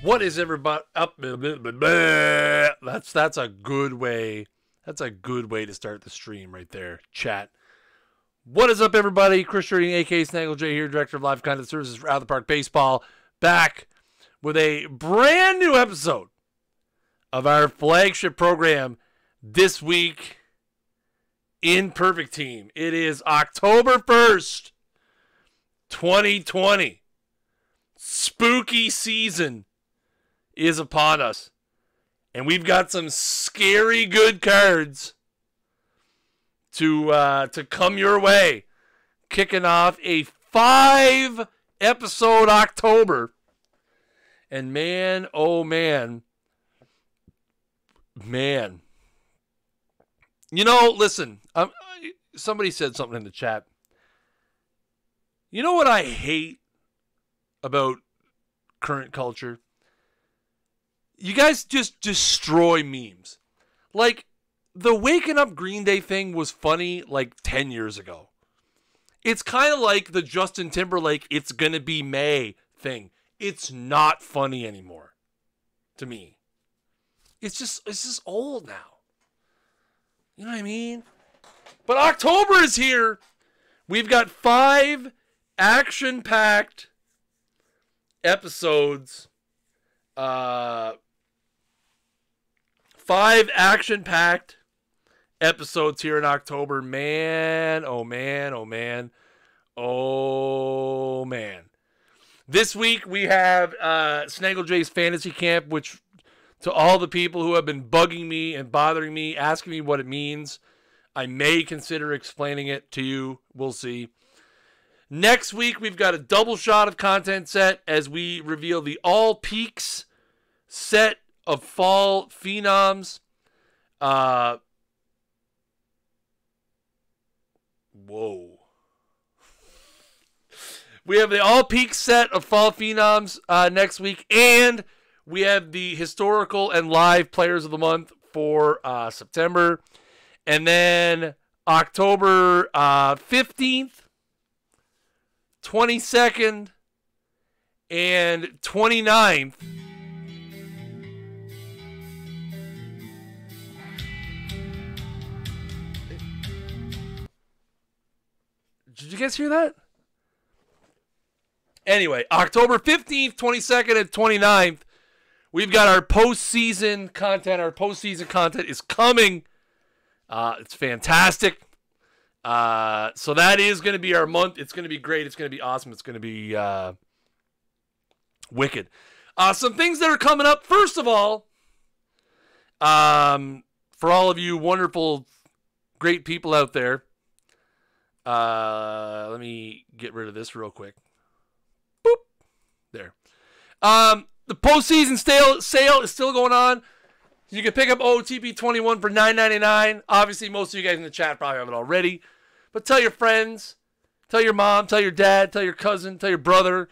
What is everybody up? That's a good way. That's a good way to start the stream right there. Chat. What is up, everybody? Chris Shirting, aka SnaggleJ here, Director of Live Content Services for Out of the Park Baseball, back with a brand new episode of our flagship program this week in Perfect Team. It is October 1st, 2020. Spooky season is upon us. And we've got some scary good cards to come your way. Kicking off a 5-episode October. And man, oh man. Man. You know, listen. Somebody said something in the chat. You know what I hate about current culture? You guys just destroy memes. Like, the Waking Up Green Day thing was funny like 10 years ago. It's kind of like the Justin Timberlake "It's Gonna Be May" thing. It's not funny anymore to me. It's just old now. You know what I mean? But October is here. We've got 5 action-packed episodes. 5 action-packed episodes here in October. Man, oh man, oh man, oh man. This week we have SnaggleJ's Fantasy Camp, which to all the people who have been bugging me and bothering me, asking me what it means, I may consider explaining it to you. We'll see. Next week we've got a double shot of content set as we reveal the All Peaks set of fall phenoms. Whoa. We have the All Peaks set of fall phenoms next week, and we have the historical and live players of the month for September. And then October 15th, 22nd, and 29th. Did you guys hear that? Anyway, October 15th, 22nd, and 29th, we've got our postseason content. Our postseason content is coming. It's fantastic. So that is going to be our month. It's going to be great. It's going to be awesome. It's going to be wicked. Some things that are coming up. First of all, for all of you wonderful, great people out there, let me get rid of this real quick. Boop. There. The postseason sale is still going on. You can pick up OOTP 21 for $9.99. Obviously, most of you guys in the chat probably have it already. But tell your friends, tell your mom, tell your dad, tell your cousin, tell your brother.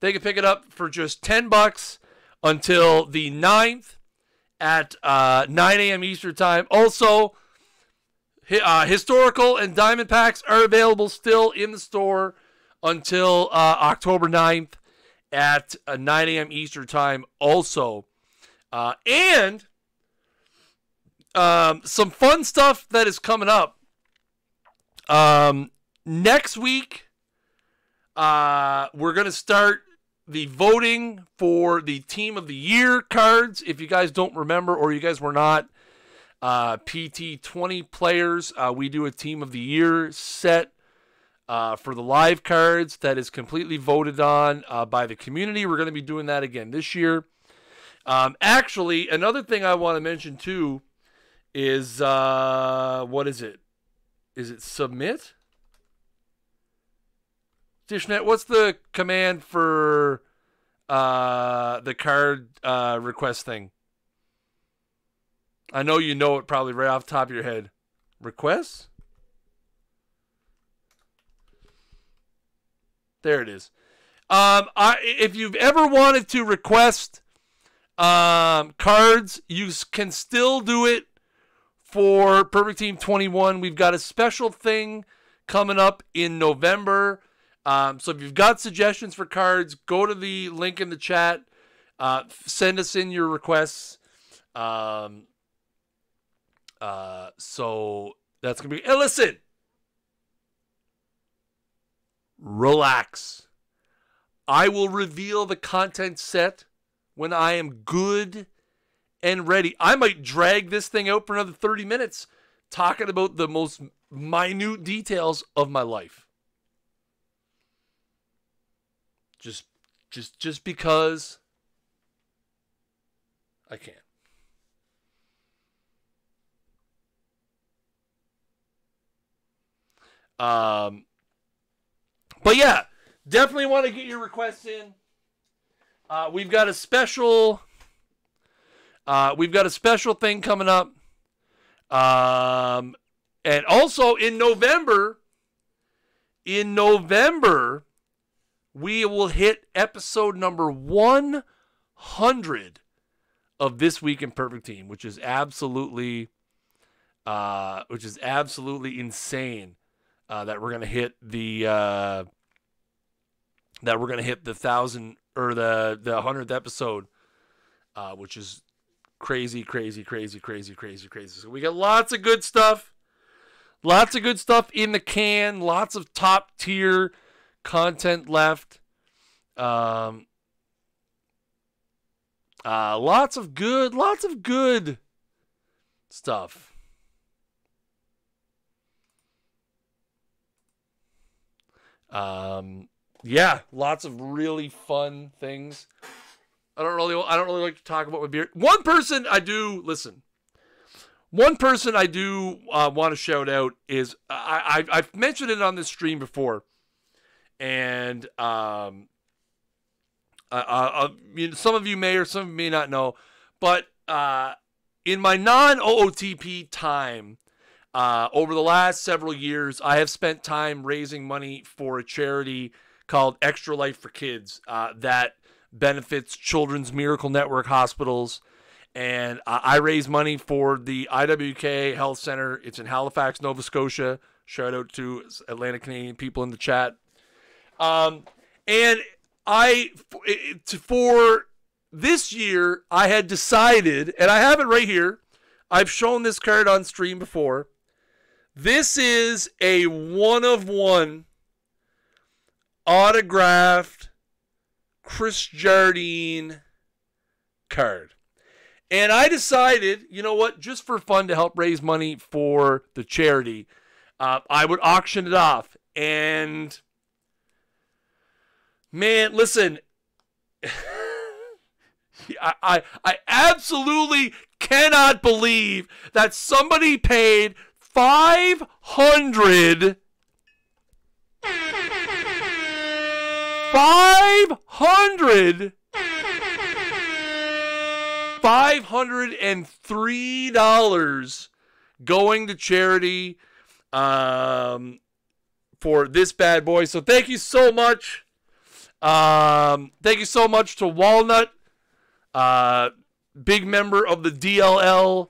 They can pick it up for just $10 until the 9th at 9 a.m. Eastern Time. Also, historical and diamond packs are available still in the store until October 9th at 9 a.m. Eastern Time also. And some fun stuff that is coming up. Next week, we're going to start the voting for the Team of the Year cards. If you guys don't remember, or you guys were not PT 20 players, we do a Team of the Year set for the live cards that is completely voted on by the community. We're going to be doing that again this year. Actually, another thing I want to mention too is, what is it? Is it submit? Dishnet, what's the command for the card request thing? I know you know it probably right off the top of your head. Requests? There it is. If you've ever wanted to request cards, you can still do it for Perfect Team 21. We've got a special thing coming up in November. So if you've got suggestions for cards, go to the link in the chat. Send us in your requests. So that's going to be... And listen. Relax. I will reveal the content set when I am good and ready. I might drag this thing out for another 30 minutes talking about the most minute details of my life. Just because I can. But yeah, definitely want to get your requests in. We've got a special thing coming up. And also in November, we will hit episode number 100 of This Week in Perfect Team, which is absolutely insane. That we're gonna hit the 1,000 or the 100th episode, which is crazy. So we got lots of good stuff in the can, lots of top tier content left. Lots of good stuff. Yeah, lots of really fun things. I don't really like to talk about my beer. One person I do want to shout out is I've mentioned it on this stream before, and some of you may or some of you may not know, but in my non-OOTP time, over the last several years, I have spent time raising money for a charity called Extra Life for Kids that benefits Children's Miracle Network hospitals. And I raise money for the IWK Health Center. It's in Halifax, Nova Scotia. Shout out to Atlantic Canadian people in the chat. And for this year, I had decided, and I have it right here. I've shown this card on stream before. This is a one-of-one autographed Chris Jardine card. And I decided, you know what, just for fun to help raise money for the charity, I would auction it off. And, man, listen, I absolutely cannot believe that somebody paid $500 $503 going to charity for this bad boy. So thank you so much. Thank you so much to Walnut, big member of the DLL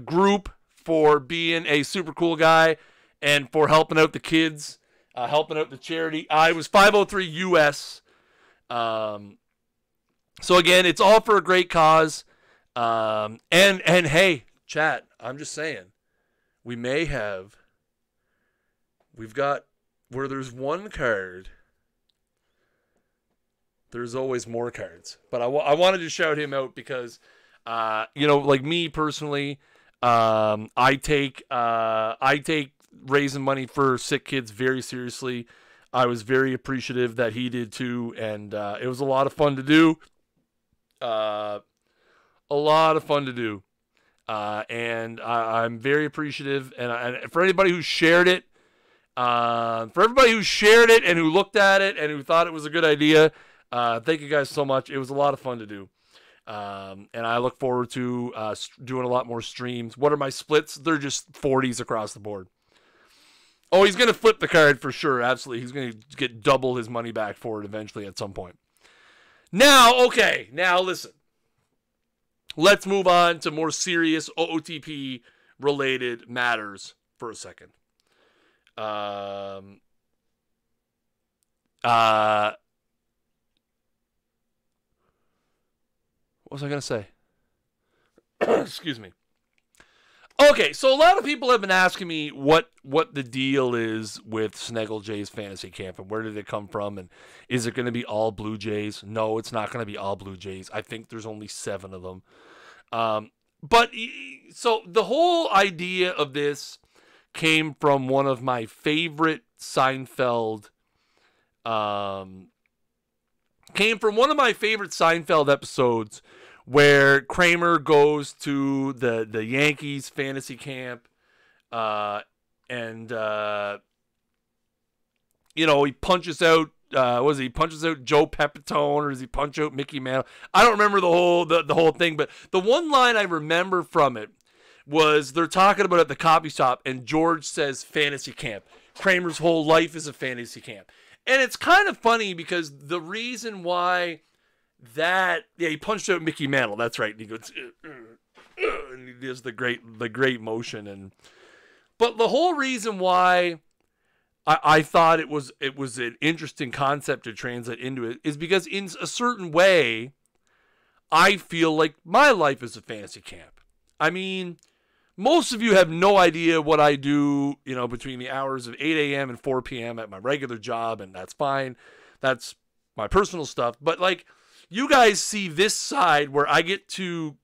group, for being a super cool guy and for helping out the kids, helping out the charity. It was 503 US. So again, it's all for a great cause. And hey, chat, I'm just saying, we've got, where there's one card, there's always more cards. But I wanted to shout him out because, like me personally, I take raising money for sick kids very seriously. I was very appreciative that he did too, and it was a lot of fun to do. And I'm very appreciative. And for anybody who shared it, and who looked at it and who thought it was a good idea, thank you guys so much. It was a lot of fun to do. And I look forward to doing a lot more streams. What are my splits? They're just 40s across the board. Oh, he's going to flip the card for sure. Absolutely. He's going to get double his money back for it eventually at some point. Now, okay. Now, listen. Let's move on to more serious OOTP related matters for a second. What was I going to say? Excuse me. Okay, so a lot of people have been asking me what the deal is with SnaggleJ's Fantasy Camp and where did it come from and is it going to be all Blue Jays? No, it's not going to be all Blue Jays. I think there's only 7 of them. But so the whole idea of this came from one of my favorite Seinfeld episodes where Kramer goes to the Yankees fantasy camp, and he punches out. He punches out Joe Pepitone, or does he punch out Mickey Mantle? I don't remember the whole thing, but the one line I remember from it was they're talking about it at the coffee shop, and George says fantasy camp. Kramer's whole life is a fantasy camp, and it's kind of funny because the reason why. He punched out Mickey Mantle. That's right. And he goes, and he does the great motion. But the whole reason why I thought it was an interesting concept to translate into it is because in a certain way, I feel like my life is a fantasy camp. I mean, most of you have no idea what I do, between the hours of 8 a.m. and 4 p.m. at my regular job, and that's fine. That's my personal stuff. But you guys see this side where I get to,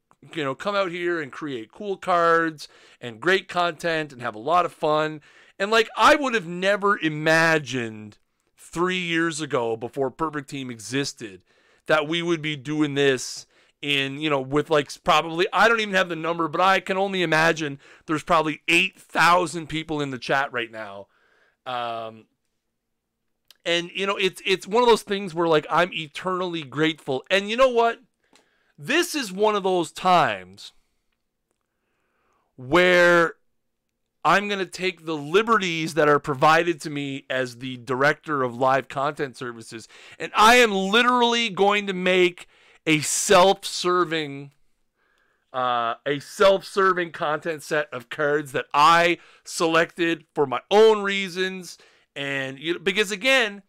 come out here and create cool cards and great content and have a lot of fun. And I would have never imagined 3 years ago, before Perfect Team existed, that we would be doing this in, with probably, I don't even have the number, but I can only imagine there's probably 8,000 people in the chat right now. And, it's one of those things where, I'm eternally grateful. And you know what? This is one of those times where I'm going to take the liberties that are provided to me as the director of live content services, and I am literally going to make a self-serving content set of cards that I selected for my own reasons. And because again,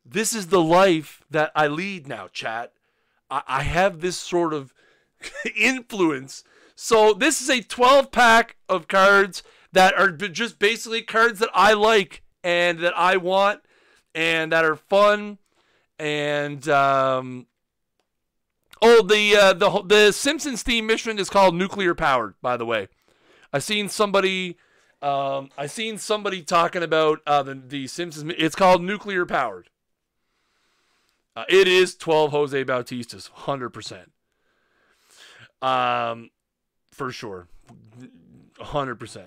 this is the life that I lead now, chat. I have this sort of influence. So this is a 12-pack of cards that are just basically cards that I like and that I want and that are fun. And the Simpsons theme mission is called Nuclear Powered, by the way. I seen somebody talking about the Simpsons. It's called Nuclear Powered. It is 12 Jose Bautistas, 100%. For sure, 100%.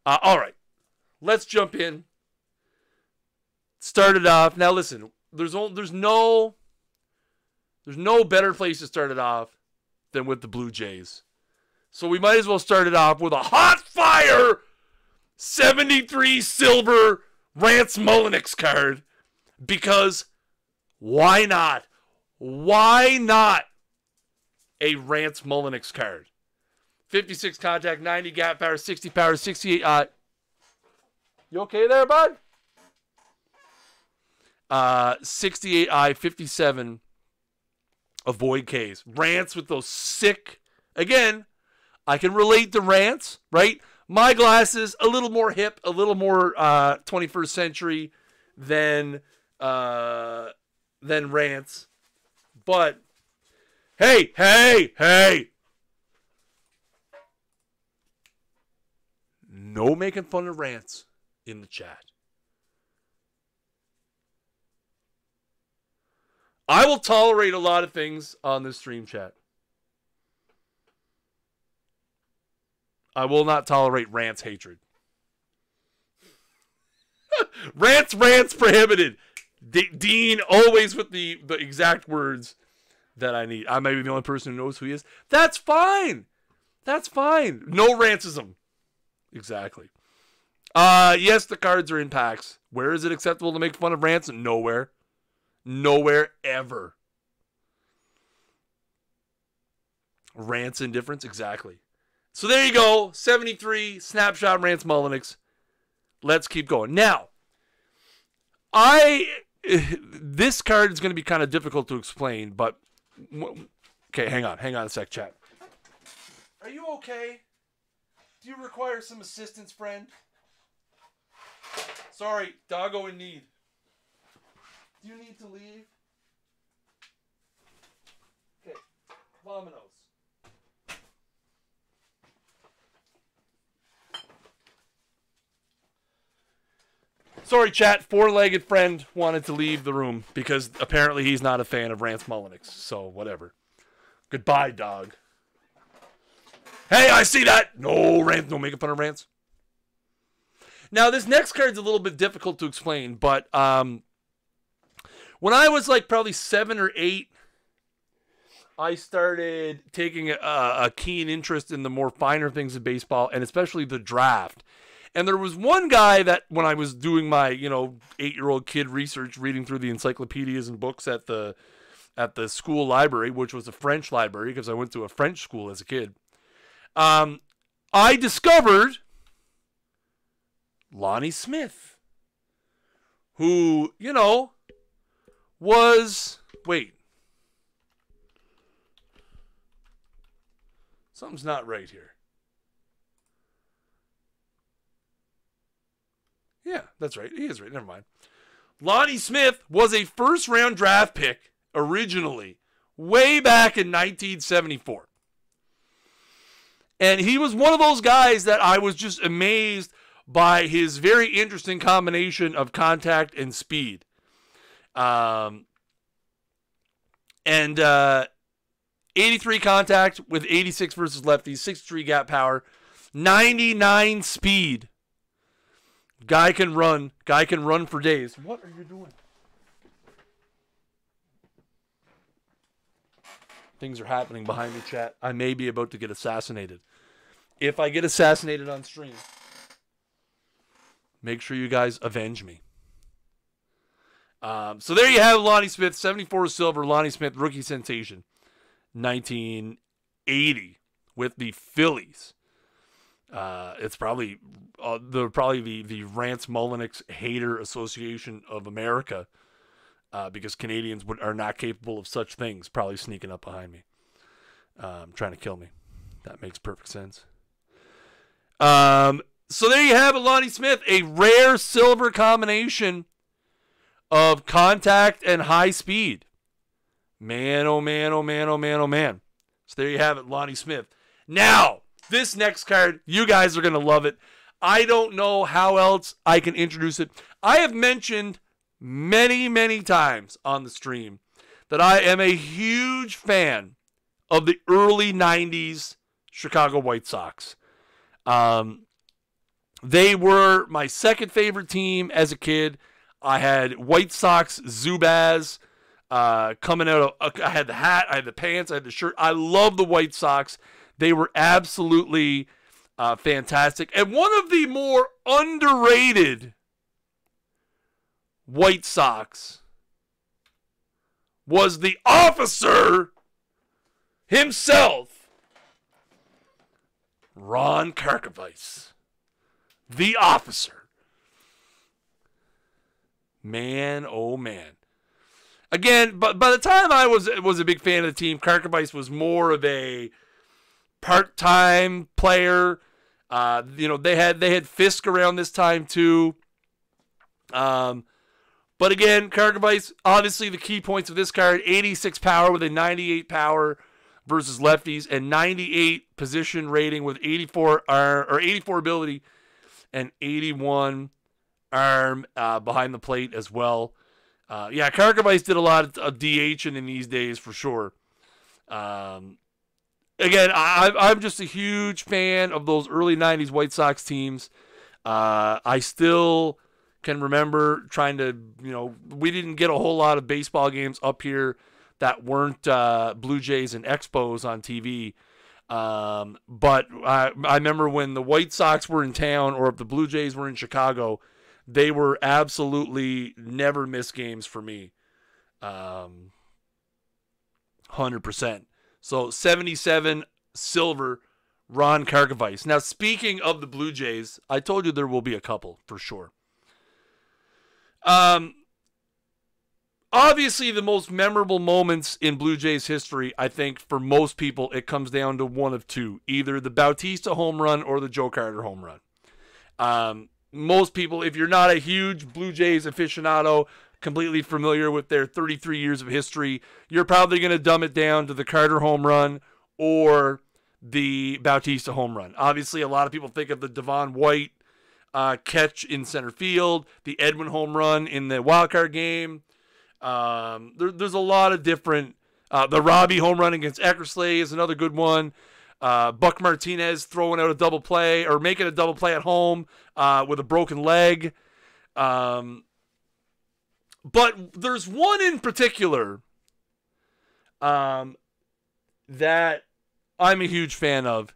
All right, let's jump in. Start it off. Now listen, there's no better place to start it off than with the Blue Jays. So we might as well start it off with a hot fire 73 silver Rance Mullenix card, because why not? Why not a Rance Mullenix card? 56 contact, 90 gap power, 60 power, 68 You okay there, bud? 68 57 avoid Ks. Rants with those sick. Again, I can relate to Rants, right? My glasses a little more hip, a little more 21st century than Rants. But hey. No making fun of Rants in the chat. I will tolerate a lot of things on this stream chat. I will not tolerate Rants hatred. Rants prohibited. Dean always with the exact words that I need. I may be the only person who knows who he is. That's fine. That's fine. No rancism. Exactly. Yes, the cards are in packs. Where is it acceptable to make fun of Rants? Nowhere. Nowhere ever. Rants indifference? Exactly. So there you go. 73 snapshot Rance Mullenix. Let's keep going. Now, this card is going to be kind of difficult to explain, but okay, hang on a sec, chat. Are you okay? Do you require some assistance, friend? Sorry, doggo in need. Do you need to leave? Okay, Vominos. Sorry, chat. Four-legged friend wanted to leave the room because apparently he's not a fan of Rance Mullenix. So, whatever. Goodbye, dog. Hey, I see that. No, Rance. No making fun of Rance. Now, this next card's a little bit difficult to explain, but when I was like probably 7 or 8, I started taking a keen interest in the more finer things of baseball, and especially the draft. And there was one guy that when I was doing my, 8-year-old kid research, reading through the encyclopedias and books at the school library, which was a French library because I went to a French school as a kid, I discovered Lonnie Smith, who, was, wait, something's not right here. Yeah, that's right. He is right. Never mind. Lonnie Smith was a first-round draft pick originally, way back in 1974. And he was one of those guys that I was just amazed by his very interesting combination of contact and speed. And 83 contact with 86 versus lefties, 6'3" gap power, 99 speed. Guy can run for days. What are you doing? Things are happening behind me, chat. I may be about to get assassinated. If I get assassinated on stream, make sure you guys avenge me. So there you have Lonnie Smith, 74 silver. Lonnie Smith, rookie sensation, 1980 with the Phillies. It's probably the Rance Mullenix Hater Association of America, because Canadians are not capable of such things. Probably sneaking up behind me, trying to kill me. That makes perfect sense. So there you have it, Lonnie Smith, a rare silver combination of contact and high speed. Man, oh man, oh man, oh man, oh man. So there you have it, Lonnie Smith. Now, this next card, you guys are going to love it. I don't know how else I can introduce it. I have mentioned many, many times on the stream that I am a huge fan of the early 90s Chicago White Sox. They were my second favorite team as a kid. I had White Sox Zubaz coming out of, I had the hat, I had the pants, I had the shirt. I love the White Sox. They were absolutely fantastic. And one of the more underrated White Sox was the officer himself, Ron Karkovice. The officer. Man, oh man. Again, but by the time I was a big fan of the team, Karkovice was more of a part-time player. They had Fisk around this time too. But again, Karkovice, obviously the key points of this card: 86 power with a 98 power versus lefties, and 98 position rating with 84 ability and 81 arm behind the plate as well. Karkovice did a lot of DHing in these days for sure. Again, I'm just a huge fan of those early 90s White Sox teams. I still can remember trying to, we didn't get a whole lot of baseball games up here that weren't Blue Jays and Expos on TV. But I remember when the White Sox were in town, or if the Blue Jays were in Chicago, they were absolutely never miss games for me. 100%. So 77 silver Ron Karkovice. Now, speaking of the Blue Jays, I told you there will be a couple for sure. Obviously, the most memorable moments in Blue Jays history, I think, for most people, it comes down to one of two. Either the Bautista home run or the Joe Carter home run. Most people, if you're not a huge Blue Jays aficionado, completely familiar with their 33 years of history, you're probably going to dumb it down to the Carter home run or the Bautista home run. Obviously, a lot of people think of the Devon White catch in center field, the Edwin home run in the wildcard game. There's a lot of different. The Robbie home run against Eckersley is another good one. Buck Martinez throwing out a double play or making a double play at home with a broken leg. But there's one in particular that I'm a huge fan of.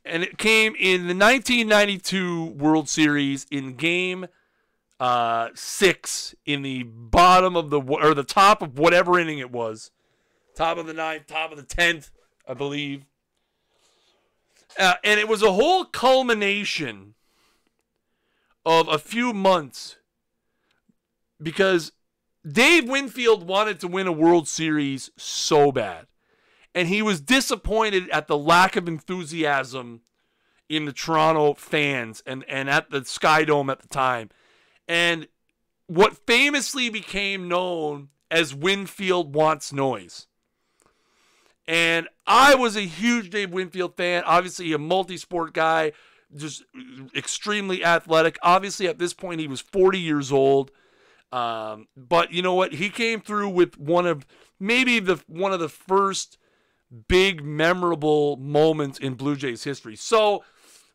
And it came in the 1992 World Series in Game 6 in the bottom of the top of whatever inning it was. Top of the 9th, top of the 10th, I believe. And it was a whole culmination of a few months because Dave Winfield wanted to win a World Series so bad. And he was disappointed at the lack of enthusiasm in the Toronto fans and at the Sky Dome at the time. And what famously became known as Winfield Wants Noise. And I was a huge Dave Winfield fan. Obviously, a multi-sport guy, just extremely athletic. Obviously, at this point, he was 40 years old. But you know what? He came through with one of the first big memorable moments in Blue Jays history. So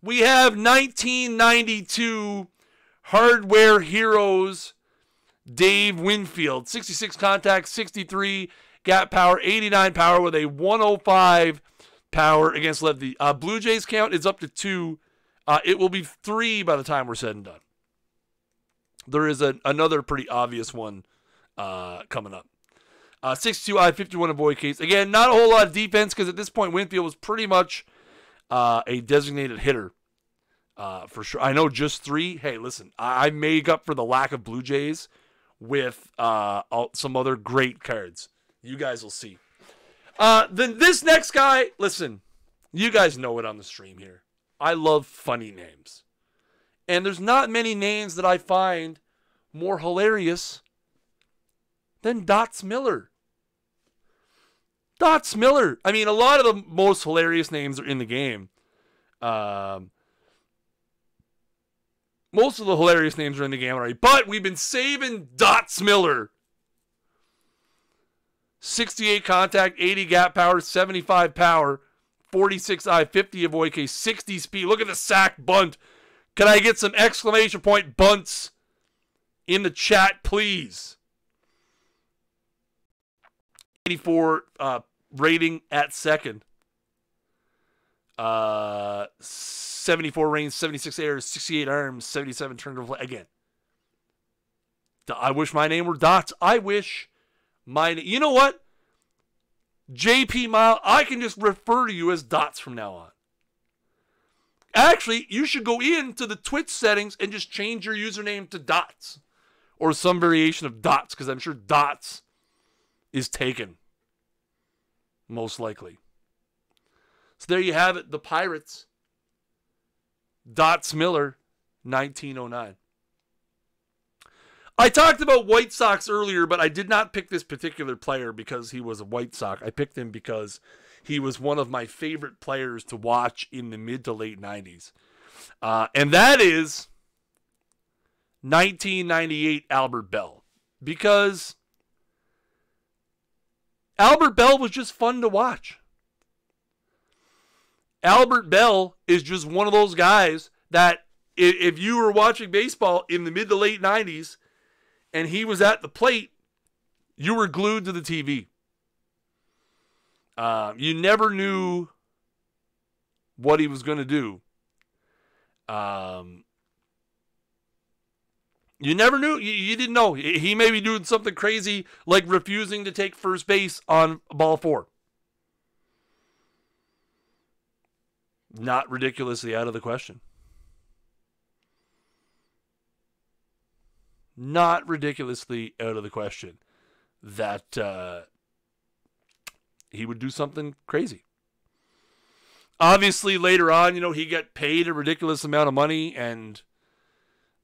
we have 1992 Hardware Heroes Dave Winfield, 66 contact, 63 gap power, 89 power with a 105 power against lefty. Blue Jays count is up to 2. It will be 3 by the time we're said and done. There is another pretty obvious one coming up. 62 I, 51 avoid case. Again, not a whole lot of defense because at this point Winfield was pretty much a designated hitter for sure. I know just 3. Hey, listen, I make up for the lack of Blue Jays with some other great cards. You guys will see. Then this next guy, listen, you guys know it on the stream here. I love funny names. And there's not many names that I find more hilarious than Dots Miller. Dots Miller. I mean, a lot of the most hilarious names are in the game. Most of the hilarious names are in the game already. But we've been saving Dots Miller. 68 contact, 80 gap power, 75 power, 46 I, 50 avoid case, 60 speed. Look at the sack bunt. Can I get some exclamation point bunts in the chat, please? 84 rating at second. 74 range, 76 airs, 68 arms, 77 turnover. Again, I wish my name were Dots. I wish my name. You know what? JP Mile, I can just refer to you as Dots from now on. Actually, you should go into the Twitch settings and just change your username to Dots. Or some variation of Dots, because I'm sure Dots is taken. Most likely. So there you have it. The Pirates. Dots Miller, 1909. I talked about White Sox earlier, but I did not pick this particular player because he was a White Sox. I picked him because he was one of my favorite players to watch in the mid to late 90s. And that is 1998 Albert Bell. Because Albert Bell was just fun to watch. Albert Bell is just one of those guys that if you were watching baseball in the mid to late 90s and he was at the plate, you were glued to the TV. You never knew what he was going to do. You never knew. You didn't know. He may be doing something crazy like refusing to take first base on ball 4. Not ridiculously out of the question. Not ridiculously out of the question that he would do something crazy. Obviously, later on, he got paid a ridiculous amount of money and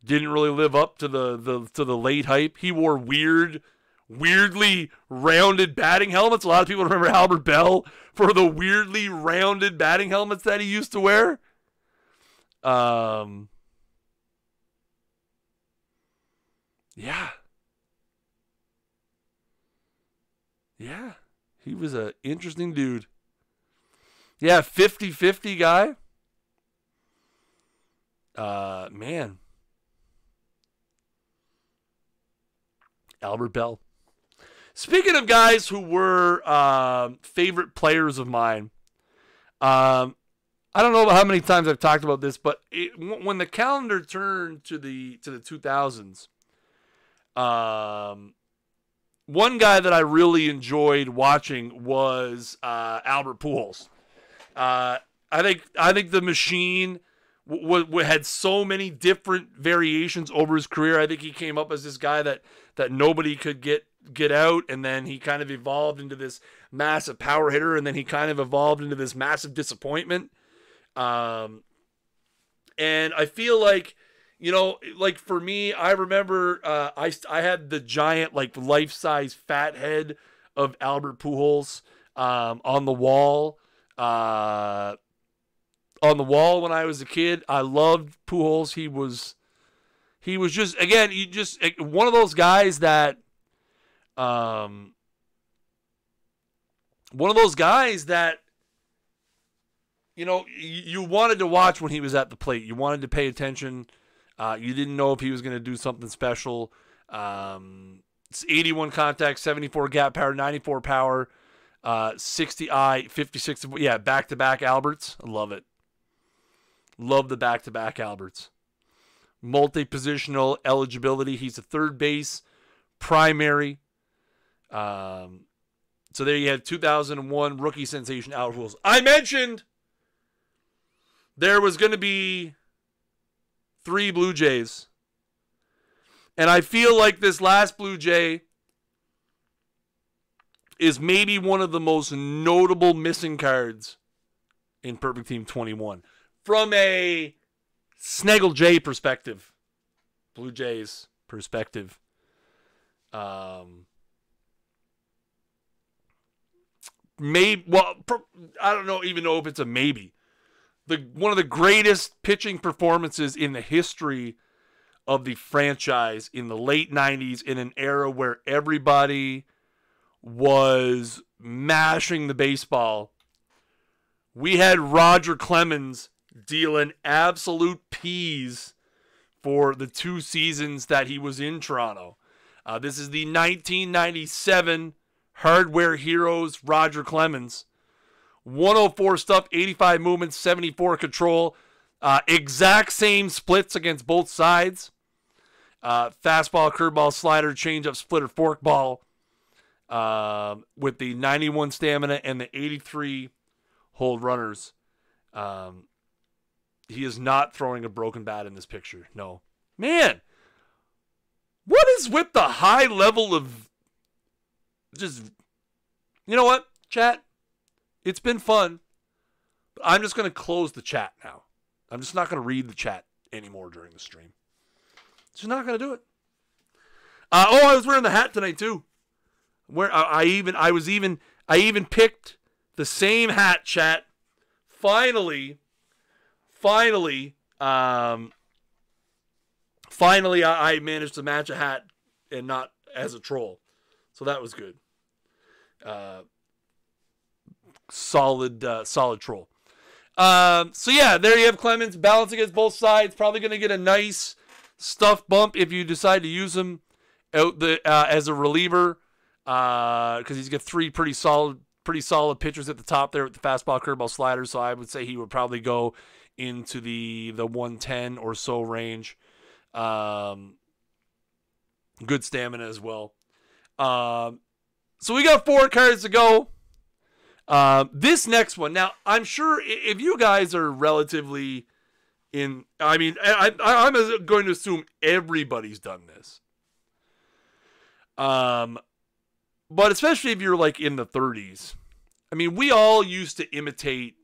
didn't really live up to the late hype. He wore weirdly rounded batting helmets. A lot of people remember Albert Bell for the weirdly rounded batting helmets that he used to wear. Yeah. Yeah. He was an interesting dude. Yeah, 50-50 guy. Man. Albert Bell. Speaking of guys who were favorite players of mine, I don't know how many times I've talked about this, but when the calendar turned to the 2000s, one guy that I really enjoyed watching was Albert Pujols. I think the machine had so many different variations over his career. I think he came up as this guy that nobody could get out, and then he kind of evolved into this massive power hitter, and then he kind of evolved into this massive disappointment. And I feel like, like for me, I remember I had the giant, like, life-size fat head of Albert Pujols on the wall. On the wall when I was a kid. I loved Pujols. He was just, again, one of those guys that you wanted to watch when he was at the plate. You wanted to pay attention. You didn't know if he was going to do something special. It's 81 contact, 74 gap power, 94 power, 60 I, 56. Yeah, back-to-back Alberts. I love it. Love the back-to-back Alberts. Multi-positional eligibility. He's a third base primary. So there you have 2001 rookie sensation Albert Pujols. I mentioned there was going to be 3 Blue Jays. And I feel like this last Blue Jay is maybe one of the most notable missing cards in Perfect Team 21. From a SnaggleJ perspective, Blue Jays perspective, maybe, well, I don't even know if it's a maybe. One of the greatest pitching performances in the history of the franchise in the late 90s, in an era where everybody was mashing the baseball. We had Roger Clemens dealing absolute peas for the 2 seasons that he was in Toronto. This is the 1997 Hardware Heroes Roger Clemens. 104 stuff, 85 movements, 74 control. Exact same splits against both sides. Fastball, curveball, slider, changeup, splitter, forkball. With the 91 stamina and the 83 hold runners. He is not throwing a broken bat in this picture. No. Man, what is with the high level of just... You know what, chat? It's been fun. But I'm just going to close the chat now. I'm just not going to read the chat anymore during the stream. Just not going to do it. I was wearing the hat tonight too. Where I even picked the same hat, chat. Finally, I managed to match a hat and not as a troll. So that was good. Solid troll. So yeah, there you have Clemens. Balance against both sides. Probably going to get a nice stuff bump if you decide to use him out as a reliever. Because he's got 3 pretty solid pitchers at the top there with the fastball, curveball, slider. So I would say he would probably go into the 110 or so range. Good stamina as well. So we got 4 cards to go. This next one, now, I'm sure if you guys are relatively I'm going to assume everybody's done this. But especially if you're like in the 30s. I mean, we all used to imitate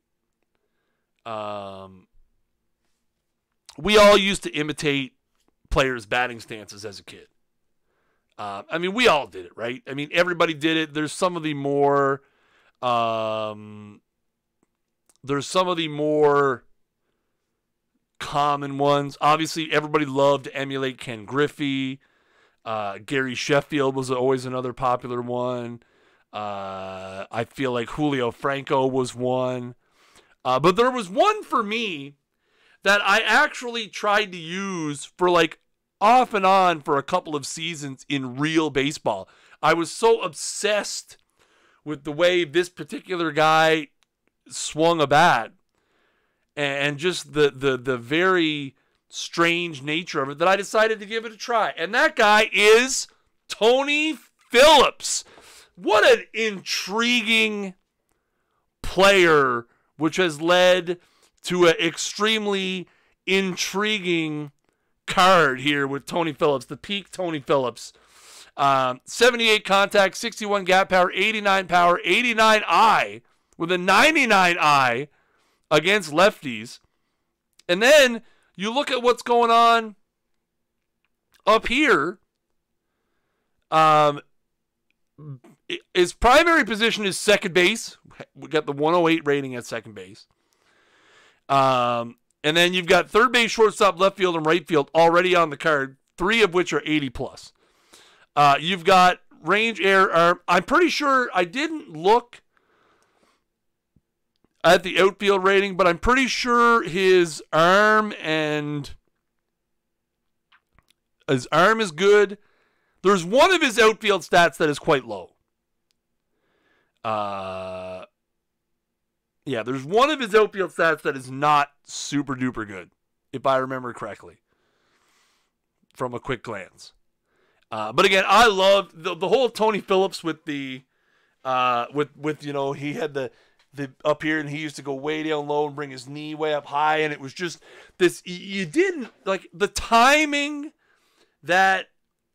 players' batting stances as a kid. I mean, we all did it, right? I mean, everybody did it. There's some of the more common ones. Obviously, everybody loved to emulate Ken Griffey. Gary Sheffield was always another popular one. I feel like Julio Franco was one. But there was one for me that I actually tried to use for like off and on for a couple of seasons in real baseball. I was so obsessed with the way this particular guy swung a bat and just the very strange nature of it that I decided to give it a try. And that guy is Tony Phillips. What an intriguing player, which has led to an extremely intriguing card here with Tony Phillips, the peak Tony Phillips. 78 contact, 61 gap power, 89 power, 89 eye, with a 99 eye against lefties. And then you look at what's going on up here. His primary position is second base. We got the 108 rating at second base. And then you've got third base, shortstop, left field, and right field already on the card, 3 of which are 80 plus. You've got range, air, arm. I'm pretty sure I didn't look at the outfield rating, but I'm pretty sure his arm is good. There's one of his outfield stats that is quite low. Yeah, there's one of his outfield stats that is not super duper good, if I remember correctly, from a quick glance. But again, I loved the whole Tony Phillips with the he had the up here and he used to go way down low and bring his knee way up high, and it was just this. You didn't like the timing that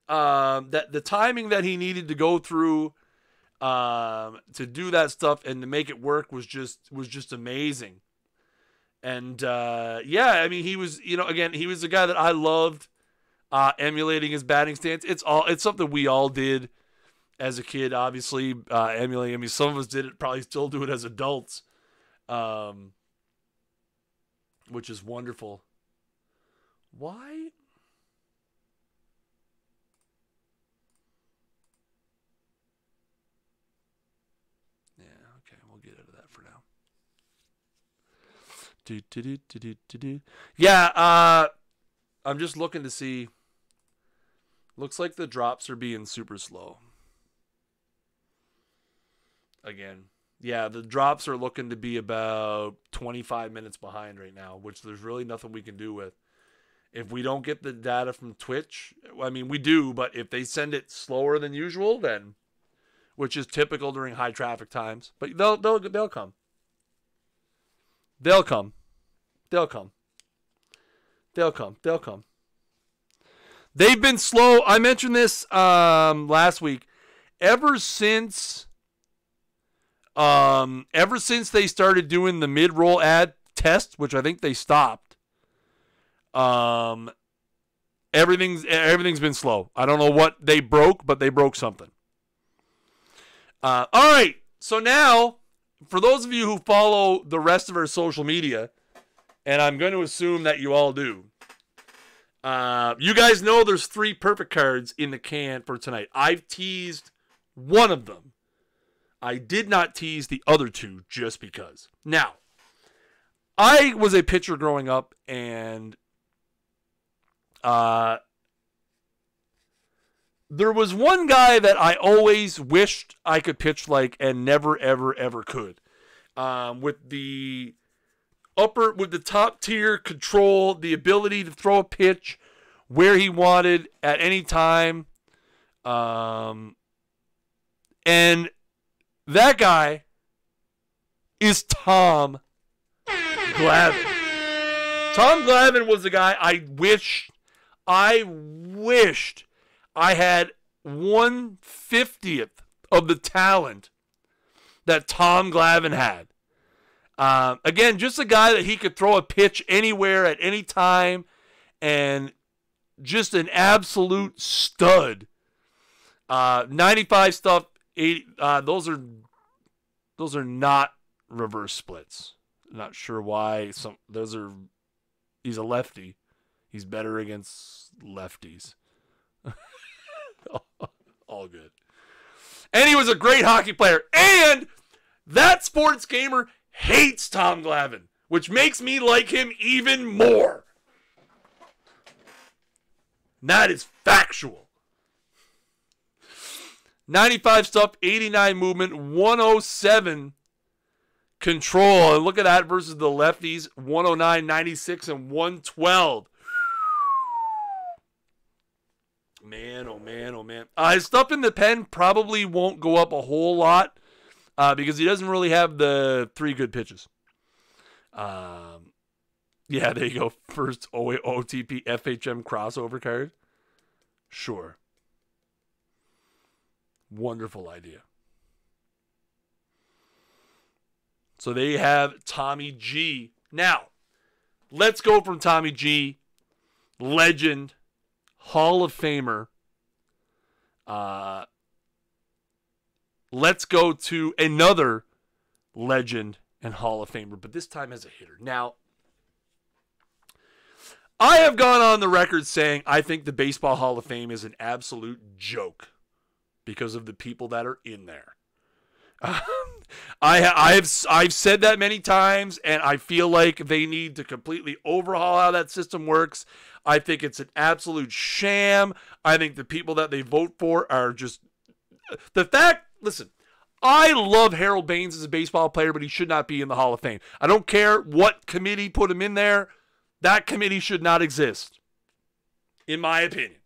the timing that he needed to go through to do that stuff and to make it work was just amazing. And I mean, he was he was a guy that I loved emulating his batting stance. It's something we all did as a kid, obviously, emulating. I mean, some of us did it, probably still do it as adults, which is wonderful. Why? Yeah, okay, we'll get out of that for now. Yeah, I'm just looking to see. Looks like the drops are being super slow. Again, yeah, the drops are looking to be about 25 minutes behind right now, which there's really nothing we can do with. If we don't get the data from Twitch, I mean, we do, but if they send it slower than usual, then, which is typical during high traffic times, but they'll come. They'll come. They'll come. They'll come. They'll come. They've been slow. I mentioned this last week. Ever since they started doing the mid-roll ad test, which I think they stopped, everything's been slow. I don't know what they broke, but they broke something. All right. So now, for those of you who follow the rest of our social media, and I'm going to assume that you all do, you guys know there's 3 perfect cards in the can for tonight. I've teased one of them. I did not tease the other 2 just because. Now, I was a pitcher growing up, and there was one guy that I always wished I could pitch like and never, ever, ever could. With the top tier control, the ability to throw a pitch where he wanted at any time. And that guy is Tom Glavine. Tom Glavine was the guy I wished I had 1/50th of the talent that Tom Glavine had. Again, just a guy that he could throw a pitch anywhere at any time, and just an absolute stud. 95 stuff, 80. Those are not reverse splits. Not sure why. He's a lefty. He's better against lefties. All good. And he was a great hockey player. And that sports gamer hates Tom Glavine, which makes me like him even more. That is factual. 95 stuff, 89 movement, 107 control. And look at that versus the lefties, 109, 96, and 112. Man, oh man, oh man. His stuff in the pen probably won't go up a whole lot because he doesn't really have the 3 good pitches. Yeah, there you go. First OOTP FHM crossover card. Sure. Wonderful idea. So they have Tommy G. Now, let's go from Tommy G, legend, Hall of Famer. Let's go to another legend and Hall of Famer, but this time as a hitter. Now, I have gone on the record saying I think the Baseball Hall of Fame is an absolute joke because of the people that are in there. I've said that many times, and I feel like they need to completely overhaul how that system works. I think it's an absolute sham. I think the people that they vote for are just... Listen, I love Harold Baines as a baseball player, but he should not be in the Hall of Fame. I don't care what committee put him in there. That committee should not exist, in my opinion.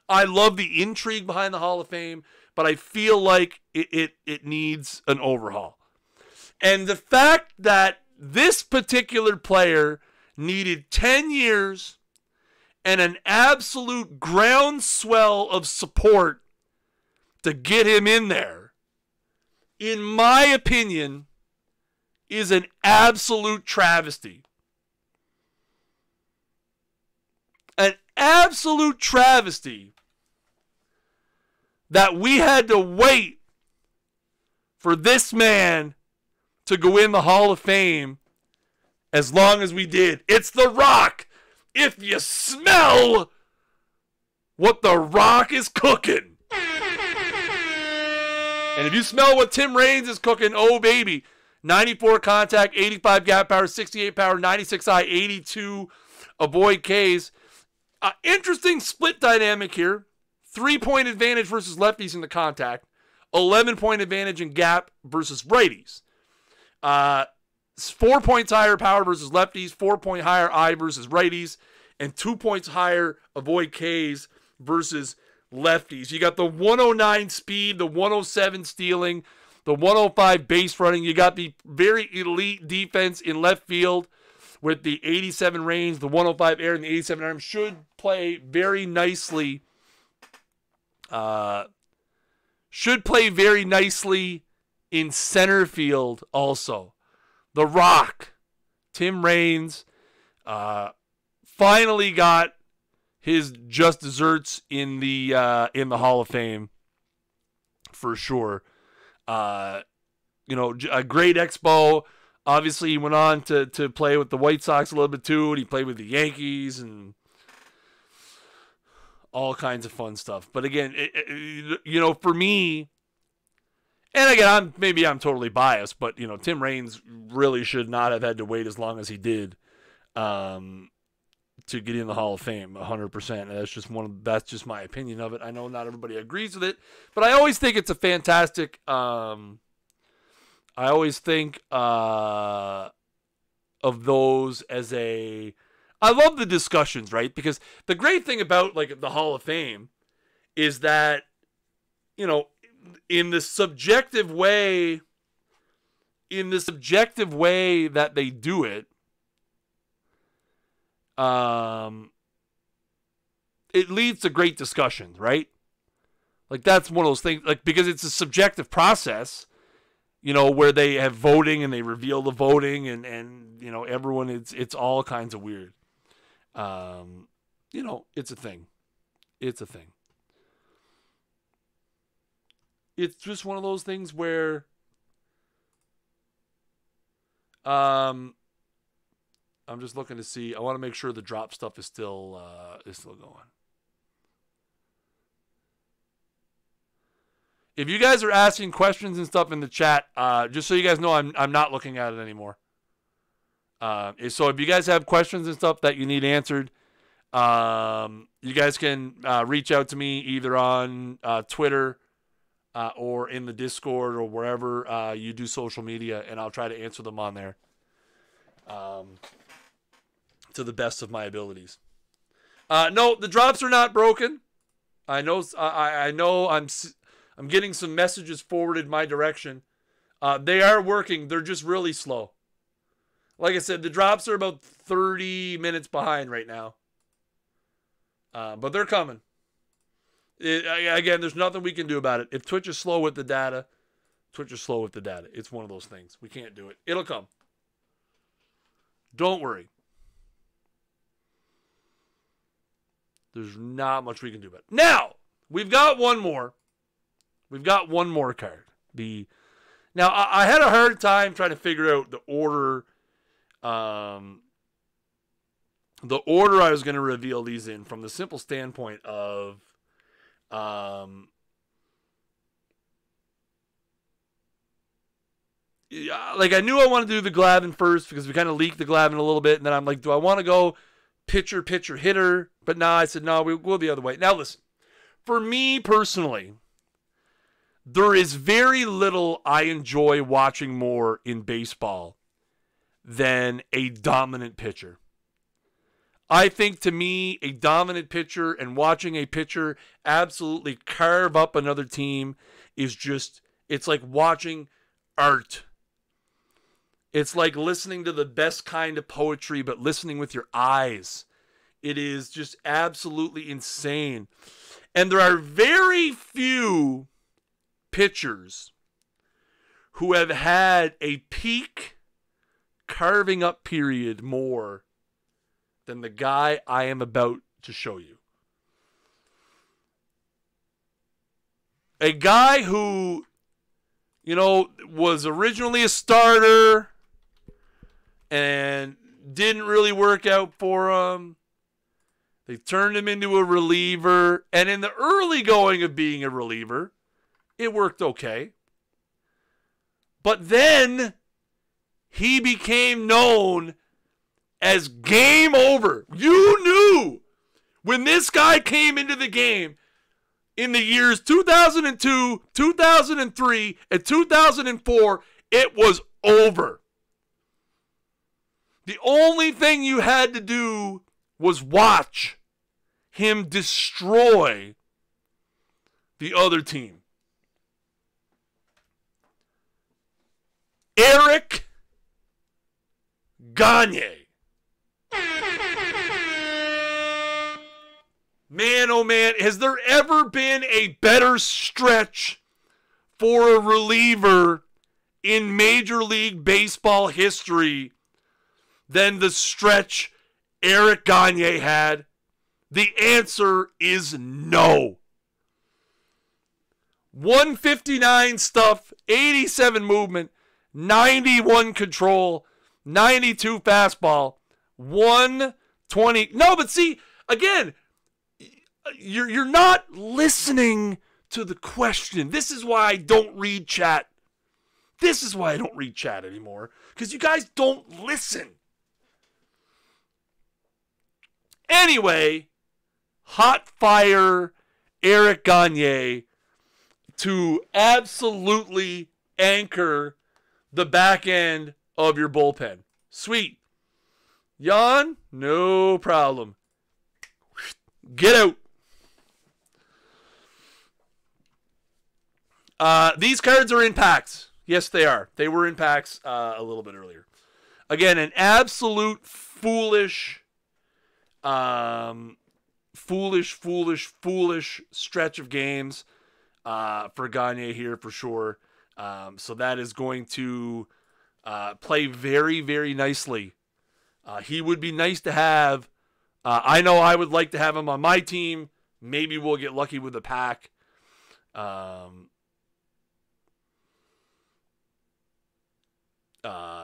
I love the intrigue behind the Hall of Fame, but I feel like it needs an overhaul. And the fact that this particular player needed 10 years and an absolute groundswell of support to get him in there, in my opinion, is an absolute travesty. An absolute travesty that we had to wait for this man to go in the Hall of Fame as long as we did. It's The Rock. If you smell what The Rock is cooking. And if you smell what Tim Raines is cooking, oh baby. 94 contact, 85 gap power, 68 power, 96 eye, 82 avoid Ks. Interesting split dynamic here. 3-point advantage versus lefties in the contact. 11-point advantage in gap versus righties. 4 points higher power versus lefties. 4-point higher eye versus righties. And 2 points higher avoid Ks versus lefties. You got the 109 speed, the 107 stealing, the 105 base running. You got the very elite defense in left field with the 87 range, the 105 air, and the 87 arm. Should play very nicely. Should play very nicely in center field also. The Rock, Tim Raines, finally got his just desserts in the Hall of Fame for sure. A great expo. Obviously, he went on to play with the White Sox a little bit too, and he played with the Yankees and all kinds of fun stuff. But again, for me, and again, I'm totally biased, but Tim Raines really should not have had to wait as long as he did to get in the Hall of Fame, 100%. That's just my opinion of it. I know not everybody agrees with it, but I always think it's a fantastic. I always think of those as I love the discussions, right? Because the great thing about the Hall of Fame is that, in the subjective way in the subjective way that they do it, it leads to great discussions, right? Like, that's one of those things, like, because it's a subjective process, you know, where they have voting and they reveal the voting and you know, everyone, it's all kinds of weird. You know, it's a thing. It's a thing. It's just one of those things where I'm just looking to see. I want to make sure the drop stuff is still going. If you guys are asking questions and stuff in the chat, just so you guys know, I'm not looking at it anymore. So if you guys have questions and stuff that you need answered, you guys can reach out to me either on Twitter or in the Discord or wherever you do social media, and I'll try to answer them on there to the best of my abilities. No, the drops are not broken. I know. I know. I'm getting some messages forwarded my direction. They are working. They're just really slow. Like I said, the drops are about 30 minutes behind right now. But they're coming. Again, there's nothing we can do about it. If Twitch is slow with the data, Twitch is slow with the data. It's one of those things. We can't do it. It'll come. Don't worry. There's not much we can do about it. Now, we've got one more. We've got one more card. Now, I had a hard time trying to figure out the order. The order I was going to reveal these in, from the simple standpoint of like, I knew I wanted to do the Glavin first because we kind of leaked the Glavin a little bit, and then I'm like, do I want to go pitcher, hitter? But now I said, no, we'll go the other way. Now listen, for me personally, there is very little I enjoy watching more in baseball than a dominant pitcher. I think, to me, a dominant pitcher and watching a pitcher absolutely carve up another team is just, it's like watching art. It's like listening to the best kind of poetry, but listening with your eyes. It is just absolutely insane. And there are very few pitchers who have had a peak carving up period more than the guy I am about to show you. A guy who, you know, was originally a starter and didn't really work out for him. They turned him into a reliever, and in the early going of being a reliever, it worked okay. But then he became known as game over. You knew when this guy came into the game in the years 2002, 2003, and 2004, it was over. The only thing you had to do was watch him destroy the other team. Eric Gagne. Man, oh man, has there ever been a better stretch for a reliever in Major League Baseball history than the stretch Eric Gagne had? The answer is no. 159 stuff, 87 movement, 91 control, 92 fastball, 120. No, but see, again, you're not listening to the question. This is why I don't read chat. This is why I don't read chat anymore, because you guys don't listen. Anyway, hot fire Eric Gagne to absolutely anchor the back end of your bullpen. Sweet. Yawn? No problem. Get out. These cards are in packs. Yes, they are. They were in packs a little bit earlier. Again, an absolute foolish stretch of games for Gagne here for sure. So that is going to play very, very nicely. He would be nice to have. I know I would like to have him on my team. Maybe we'll get lucky with a pack.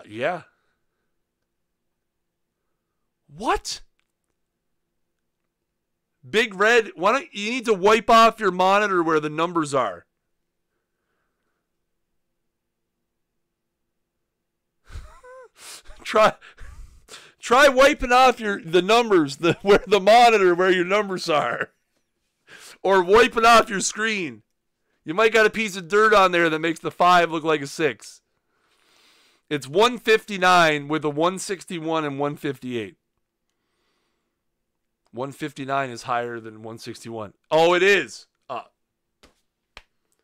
Yeah. What? Big Red, why don't you need to wipe off your monitor where the numbers are? Try wiping off the numbers, where the monitor where your numbers are. Or wiping off your screen. You might got a piece of dirt on there that makes the 5 look like a 6. It's 159 with a 161 and 158. 159 is higher than 161. Oh, it is.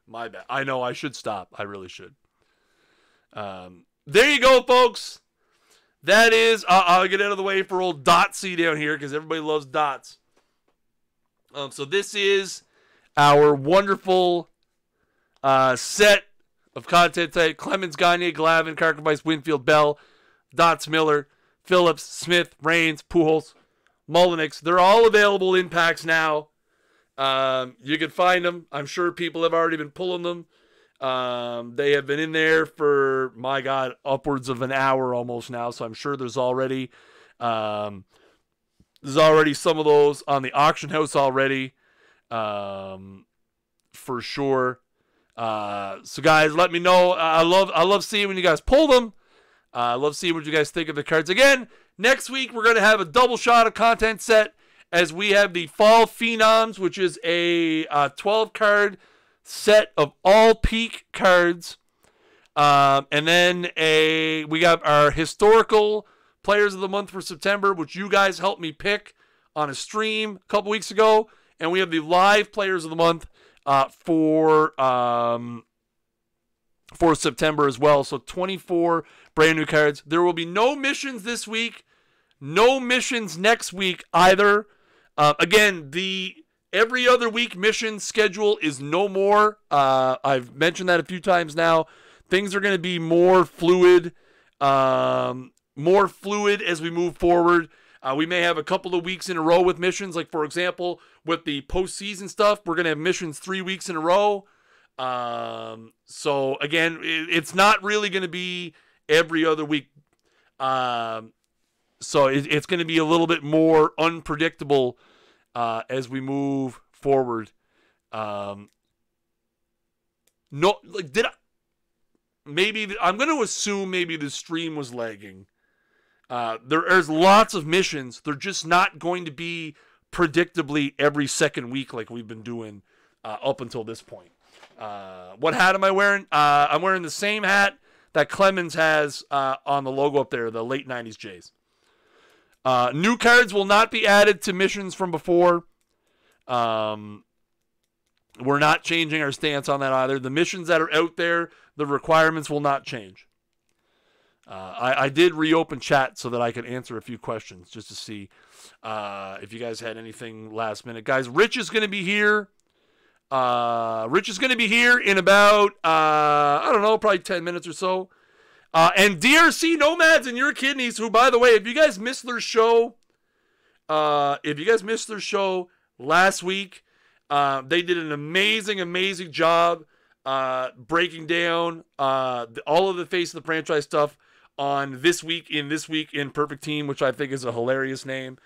My bad. I know I should stop. I really should. There you go, folks. That is, I'll get out of the way for old Dotsy down here because everybody loves dots. So this is our wonderful set of content today. Clemens, Gagne, Glavin, Karkovice, Winfield, Bell, Dots, Miller, Phillips, Smith, Rains, Pujols, Mullenix. They're all available in packs now. You can find them. I'm sure people have already been pulling them. They have been in there for, my God, upwards of an hour almost now. So I'm sure there's already some of those on the auction house already, for sure. So guys, let me know. I love seeing when you guys pull them. I love seeing what you guys think of the cards. Again, next week we're going to have a double shot of content set as we have the Fall Phenoms, which is a 12-card set of all peak cards. And then we got our historical players of the month for September, which you guys helped me pick on a stream a couple weeks ago. And we have the live players of the month for September as well. So 24 brand new cards. There will be no missions this week. No missions next week either. Again, the every other week mission schedule is no more. I've mentioned that a few times now. Things are going to be more fluid as we move forward. We may have a couple of weeks in a row with missions. Like, for example, with the postseason stuff, we're going to have missions 3 weeks in a row. So, again, it's not really going to be every other week. So it's going to be a little bit more unpredictable as we move forward. I'm going to assume maybe the stream was lagging. There's lots of missions. They're just not going to be predictably every second week like we've been doing up until this point. What hat am I wearing? I'm wearing the same hat that Clemens has on the logo up there, the late 90s Jays. New cards will not be added to missions from before. We're not changing our stance on that either. The missions that are out there, the requirements will not change. I did reopen chat so that I could answer a few questions just to see if you guys had anything last minute. Guys, Rich is going to be here. Rich is going to be here in about, I don't know, probably 10 minutes or so. And DRC Nomads and Your Kidneys, who, by the way, if you guys missed their show, last week, they did an amazing job breaking down all of the Face of the Franchise stuff on This Week in Perfect Team, which I think is a hilarious name.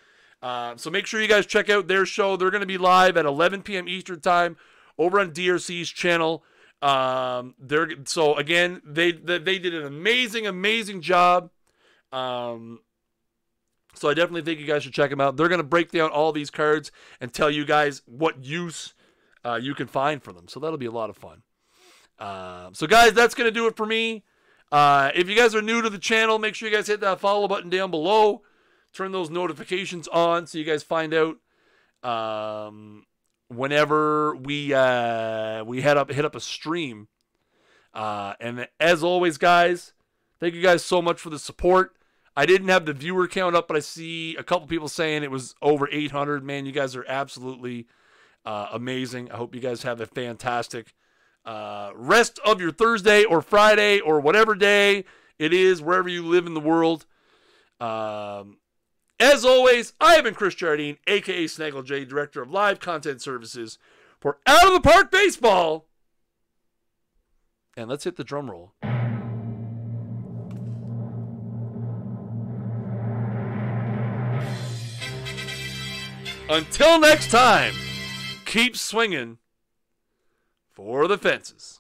So make sure you guys check out their show. They're going to be live at 11 p.m. Eastern Time over on DRC's channel. So again, they did an amazing job. So I definitely think you guys should check them out. They're going to break down all these cards and tell you guys what use you can find for them. So that'll be a lot of fun. So guys, that's going to do it for me. If you guys are new to the channel, make sure you guys hit that follow button down below. Turn those notifications on so you guys find out whenever we hit up a stream. And as always, guys, thank you guys so much for the support. I didn't have the viewer count up, but I see a couple people saying it was over 800. Man, you guys are absolutely amazing. I hope you guys have a fantastic rest of your Thursday or Friday or whatever day it is, wherever you live in the world. As always, I have been Chris Jardine, a.k.a. SnaggleJ, Director of Live Content Services for Out of the Park Baseball. And let's hit the drum roll. Until next time, keep swinging for the fences.